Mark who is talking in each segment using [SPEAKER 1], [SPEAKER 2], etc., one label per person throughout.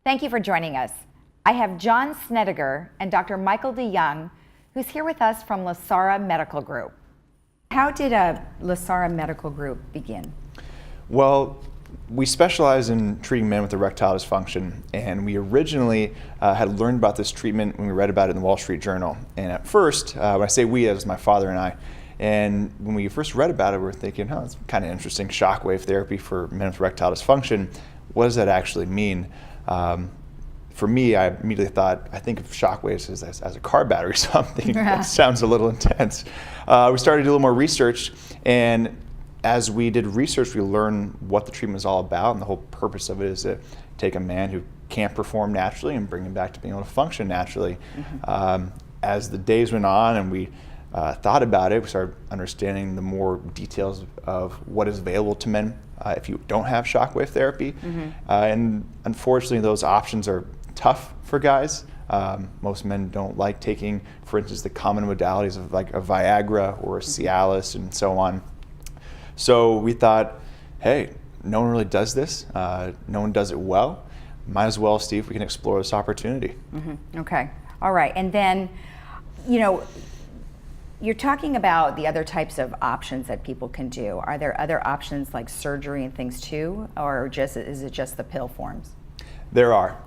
[SPEAKER 1] Thank you for joining us. I have John Snediger and Dr. Michael DeYoung, who's here with us from La Sara Medical Group. How did La Sara Medical Group begin?
[SPEAKER 2] Well, we specialize in treating men with erectile dysfunction, and we originally had learned about this treatment when we read about it in the Wall Street Journal. And at first, when I say we, it was my father and I, and when we first read about it, we were thinking, oh, it's kind of interesting, shockwave therapy for men with erectile dysfunction. What does that actually mean? For me, I immediately thought, I think of shockwaves as a car battery, so I'm thinking that sounds a little intense. We started to do a little more research, and as we did research, we learned what the treatment is all about, and the whole purpose of it is to take a man who can't perform naturally and bring him back to being able to function naturally. As the days went on and we thought about it, we started understanding the more details of what is available to men if you don't have shockwave therapy. And unfortunately, those options are tough for guys. Most men don't like taking, for instance, the common modalities of like a Viagra or a Cialis and so on. So we thought, hey, no one really does this. No one does it well. Might as well see if we can explore this opportunity.
[SPEAKER 1] Okay, all right. And then, you know, you're talking about the other types of options that people can do. Are there other options like surgery and things too, or is it just the pill forms?
[SPEAKER 2] There are.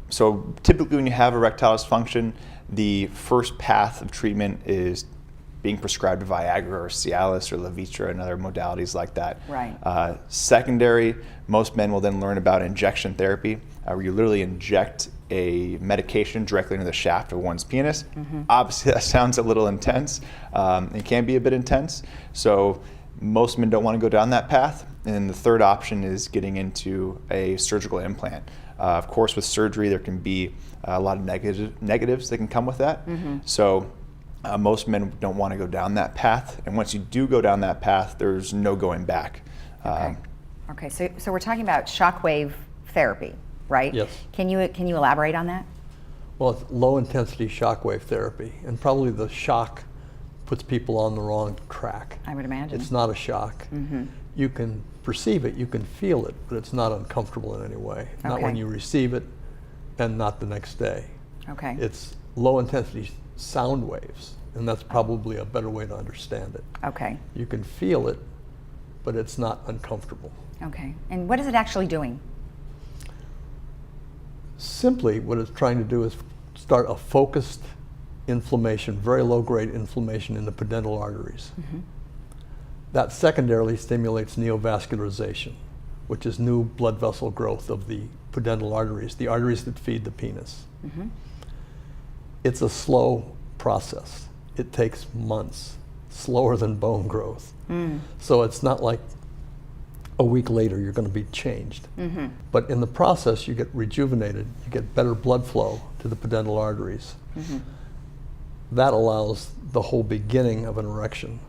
[SPEAKER 2] So typically when you have erectile dysfunction, the first path of treatment is being prescribed Viagra or Cialis or Levitra and other modalities like that.
[SPEAKER 1] Right.
[SPEAKER 2] Secondary, most men will then learn about injection therapy, where you literally inject a medication directly into the shaft of one's penis. Obviously, that sounds a little intense. It can be a bit intense. So most men don't want to go down that path. And the third option is getting into a surgical implant. Of course, with surgery, there can be a lot of negatives that can come with that. So most men don't want to go down that path, and once you do go down that path, there's no going back.
[SPEAKER 1] Okay. So we're talking about shockwave therapy, right?
[SPEAKER 3] Yes.
[SPEAKER 1] Can you elaborate on that?
[SPEAKER 3] Well, it's low intensity shockwave therapy, and probably the shock puts people on the wrong track.
[SPEAKER 1] I would imagine.
[SPEAKER 3] It's not a shock. You can perceive it, you can feel it, but it's not uncomfortable in any way. Not when you receive it, and not the next day.
[SPEAKER 1] Okay.
[SPEAKER 3] It's low intensity sound waves, and that's probably a better way to understand it.
[SPEAKER 1] Okay.
[SPEAKER 3] You can feel it, but it's not uncomfortable.
[SPEAKER 1] Okay. And what is it actually doing?
[SPEAKER 3] Simply, what it's trying to do is start a focused inflammation, very low-grade inflammation in the pudendal arteries. That secondarily stimulates neovascularization, which is new blood vessel growth of the pudendal arteries, the arteries that feed the penis. It's a slow process. It takes months, slower than bone growth. So it's not like a week later you're going to be changed. But in the process, you get rejuvenated, you get better blood flow to the pudendal arteries. That allows the whole beginning of an erection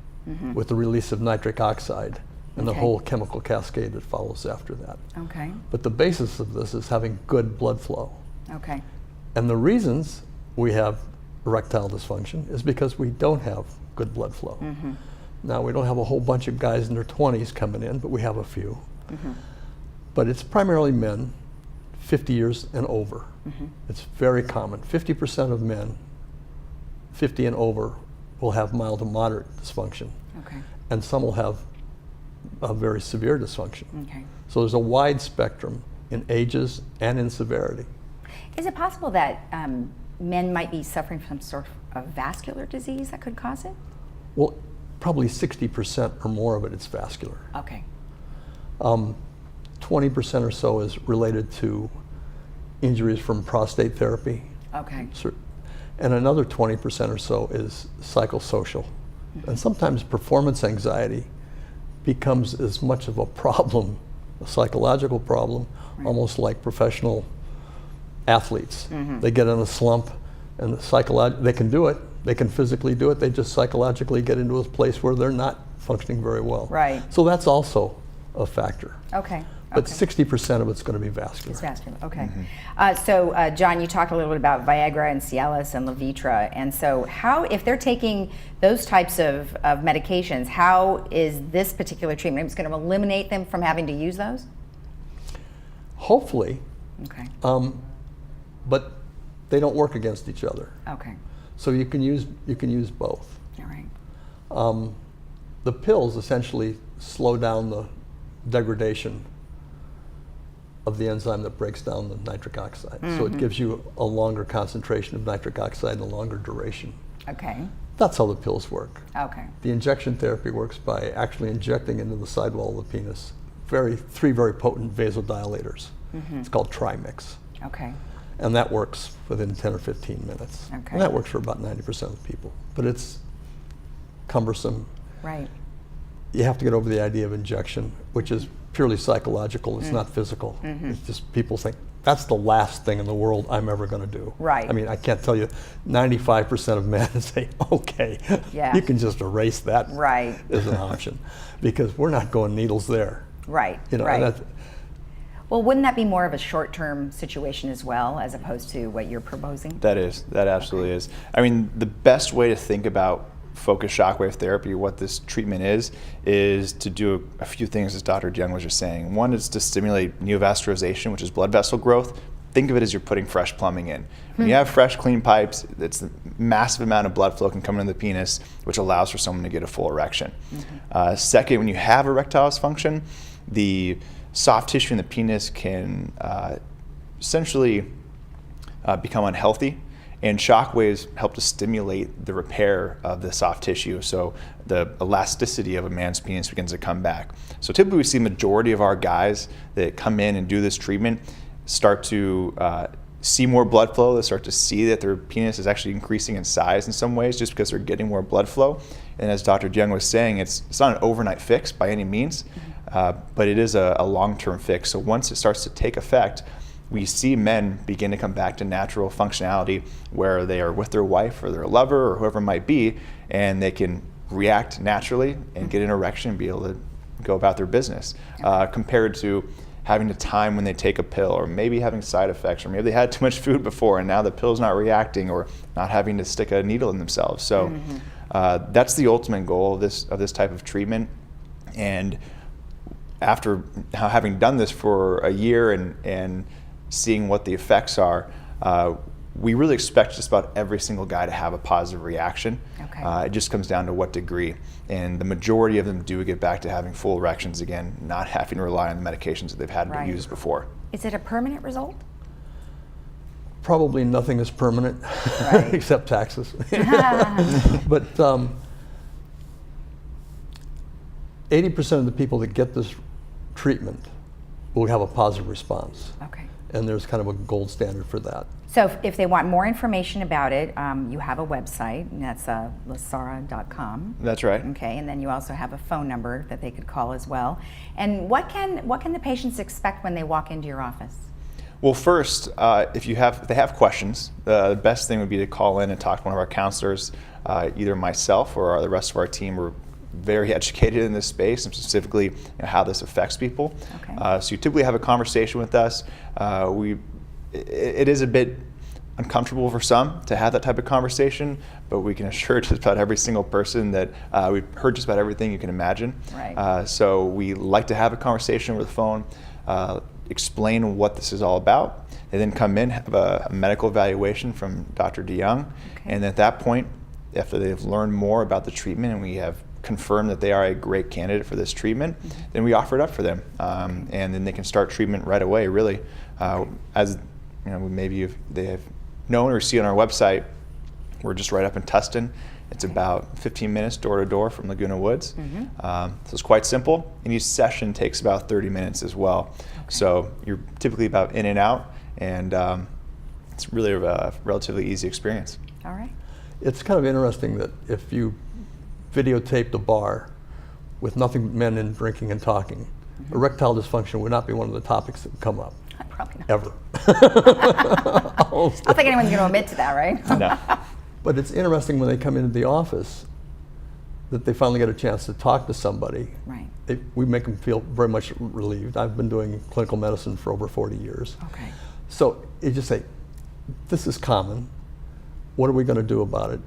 [SPEAKER 3] with the release of nitric oxide and the whole chemical cascade that follows after that.
[SPEAKER 1] Okay.
[SPEAKER 3] But the basis of this is having good blood flow.
[SPEAKER 1] Okay.
[SPEAKER 3] And the reasons we have erectile dysfunction is because we don't have good blood flow. Now, we don't have a whole bunch of guys in their 20s coming in, but we have a few. But it's primarily men 50 years and over. It's very common. 50% of men 50 and over will have mild to moderate dysfunction.
[SPEAKER 1] Okay.
[SPEAKER 3] And some will have a very severe dysfunction.
[SPEAKER 1] Okay.
[SPEAKER 3] So there's a wide spectrum in ages and in severity.
[SPEAKER 1] Is it possible that men might be suffering from some sort of vascular disease that could cause it?
[SPEAKER 3] Well, probably 60% or more of it is vascular.
[SPEAKER 1] Okay.
[SPEAKER 3] 20% or so is related to injuries from prostate therapy.
[SPEAKER 1] Okay.
[SPEAKER 3] And another 20% or so is psychosocial. And sometimes performance anxiety becomes as much of a problem, a psychological problem, almost like professional athletes. They get in a slump, and they can do it, they can physically do it, they just psychologically get into a place where they're not functioning very well.
[SPEAKER 1] Right.
[SPEAKER 3] So that's also a factor.
[SPEAKER 1] Okay.
[SPEAKER 3] But 60% of it's going to be vascular.
[SPEAKER 1] It's vascular, okay. So John, you talked a little bit about Viagra and Cialis and Levitra, and so how, if they're taking those types of medications, how is this particular treatment going to eliminate them from having to use those?
[SPEAKER 3] Hopefully,
[SPEAKER 1] Okay.
[SPEAKER 3] But they don't work against each other.
[SPEAKER 1] Okay.
[SPEAKER 3] So you can use both.
[SPEAKER 1] All right.
[SPEAKER 3] The pills essentially slow down the degradation of the enzyme that breaks down the nitric oxide. So it gives you a longer concentration of nitric oxide and a longer duration.
[SPEAKER 1] Okay.
[SPEAKER 3] That's how the pills work.
[SPEAKER 1] Okay.
[SPEAKER 3] The injection therapy works by actually injecting into the sidewall of the penis three very potent vasodilators. It's called trimix.
[SPEAKER 1] Okay.
[SPEAKER 3] And that works within 10 or 15 minutes.
[SPEAKER 1] Okay.
[SPEAKER 3] And that works for about 90% of the people. But it's cumbersome.
[SPEAKER 1] Right.
[SPEAKER 3] You have to get over the idea of injection, which is purely psychological. It's not physical. It's just people think, that's the last thing in the world I'm ever going to do.
[SPEAKER 1] Right.
[SPEAKER 3] I mean, I can't tell you, 95% of men say, okay,
[SPEAKER 1] Yeah.
[SPEAKER 3] you can just erase that
[SPEAKER 1] Right.
[SPEAKER 3] as an option, because we're not going needles there.
[SPEAKER 1] Right.
[SPEAKER 3] You know,
[SPEAKER 1] right.
[SPEAKER 3] and
[SPEAKER 1] Well, wouldn't that be more of a short-term situation as well, as opposed to what you're proposing?
[SPEAKER 2] That absolutely is. I mean, the best way to think about focused shockwave therapy, what this treatment is to do a few things, as Dr. Young was just saying. One is to stimulate neovascularization, which is blood vessel growth. Think of it as you're putting fresh plumbing in. When you have fresh, clean pipes, it's a massive amount of blood flow can come into the penis, which allows for someone to get a full erection. Second, when you have erectile dysfunction, the soft tissue in the penis can essentially become unhealthy, and shock waves help to stimulate the repair of the soft tissue, so the elasticity of a man's penis begins to come back. So typically we see majority of our guys that come in and do this treatment start to see more blood flow. They start to see that their penis is actually increasing in size in some ways just because they're getting more blood flow. And as Dr. Young was saying, it's not an overnight fix by any means, but it is a long-term fix. So once it starts to take effect, we see men begin to come back to natural functionality where they are with their wife or their lover or whoever it might be, and they can react naturally and get an erection and be able to go about their business, compared to having a time when they take a pill, or maybe having side effects, or maybe they had too much food before and now the pill's not reacting, or not having to stick a needle in themselves. So that's the ultimate goal of this type of treatment. And after having done this for a year and seeing what the effects are, we really expect just about every single guy to have a positive reaction.
[SPEAKER 1] Okay.
[SPEAKER 2] It just comes down to what degree. And the majority of them do get back to having full erections again, not having to rely on the medications that they've had to
[SPEAKER 1] Right.
[SPEAKER 2] use before.
[SPEAKER 1] Is it a permanent result?
[SPEAKER 3] probably nothing is permanent
[SPEAKER 1] Right.
[SPEAKER 3] except taxes. But 80% of the people that get this treatment will have a positive response.
[SPEAKER 1] Okay.
[SPEAKER 3] And there's kind of a gold standard for that.
[SPEAKER 1] So if they want more information about it, you have a website, and that's lasara.com.
[SPEAKER 2] That's right.
[SPEAKER 1] Okay, and then you also have a phone number that they could call as well. And what can the patients expect when they walk into your office?
[SPEAKER 2] Well, first, if they have questions, the best thing would be to call in and talk to one of our counselors, either myself or the rest of our team. We're very educated in this space, and specifically how this affects people.
[SPEAKER 1] Okay.
[SPEAKER 2] So you typically have a conversation with us. It is a bit uncomfortable for some to have that type of conversation, but we can assure just about every single person that we've heard just about everything you can imagine.
[SPEAKER 1] Right.
[SPEAKER 2] So we like to have a conversation over the phone, explain what this is all about. They then come in, have a medical evaluation from Dr. DeYoung,
[SPEAKER 1] Okay.
[SPEAKER 2] and at that point, after they've learned more about the treatment and we have confirmed that they are a great candidate for this treatment, then we offer it up for them, and then they can start treatment right away. Really, as you know, maybe if they have known or see on our website, we're just right up in Tustin. It's about 15 minutes door to door from Laguna Woods. So it's quite simple, and each session takes about 30 minutes as well. So you're typically about in and out, and it's really a relatively easy experience.
[SPEAKER 1] All right.
[SPEAKER 3] It's kind of interesting that if you videotaped a bar with nothing but men in drinking and talking, erectile dysfunction would not be one of the topics that would come up.
[SPEAKER 1] Probably not.
[SPEAKER 3] Ever.
[SPEAKER 1] I don't think anyone's going to admit to that, right?
[SPEAKER 2] No.
[SPEAKER 3] But it's interesting when they come into the office that they finally get a chance to talk to somebody.
[SPEAKER 1] Right.
[SPEAKER 3] We make them feel very much relieved. I've been doing clinical medicine for over 40 years.
[SPEAKER 1] Okay.
[SPEAKER 3] So you just say, this is common. What are we going to do about it?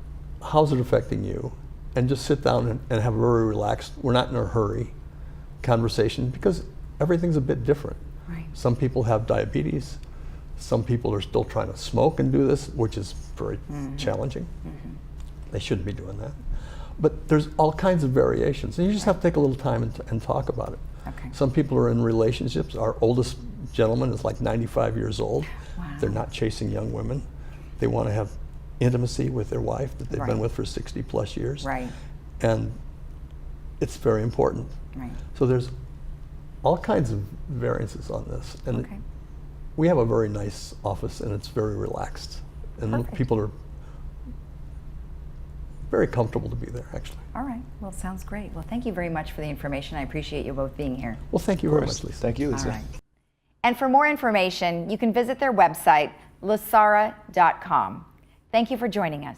[SPEAKER 3] How's it affecting you? And just sit down and have a very relaxed, we're not in a hurry conversation, because everything's a bit different.
[SPEAKER 1] Right.
[SPEAKER 3] Some people have diabetes, Some people are still trying to smoke and do this, which is very challenging. They shouldn't be doing that. But there's all kinds of variations, and you just have to take a little time and talk about it.
[SPEAKER 1] Okay.
[SPEAKER 3] Some people are in relationships. Our oldest gentleman is like 95 years old.
[SPEAKER 1] Wow.
[SPEAKER 3] They're not chasing young women. They want to have intimacy with their wife that they've been
[SPEAKER 1] Right.
[SPEAKER 3] with for 60 plus years.
[SPEAKER 1] Right.
[SPEAKER 3] And it's very important.
[SPEAKER 1] Right.
[SPEAKER 3] So there's all kinds of variances on this. And
[SPEAKER 1] Okay.
[SPEAKER 3] we have a very nice office, and it's very relaxed. And
[SPEAKER 1] Perfect.
[SPEAKER 3] people are very comfortable to be there, actually.
[SPEAKER 1] All right. Well, sounds great. Well, thank you very much for the information. I appreciate you both being here.
[SPEAKER 3] Well, thank you
[SPEAKER 2] Of
[SPEAKER 3] very
[SPEAKER 2] course.
[SPEAKER 3] much, Lisa.
[SPEAKER 2] Thank you, Lisa.
[SPEAKER 1] All right. And for more information, you can visit their website, lasara.com. Thank you for joining us.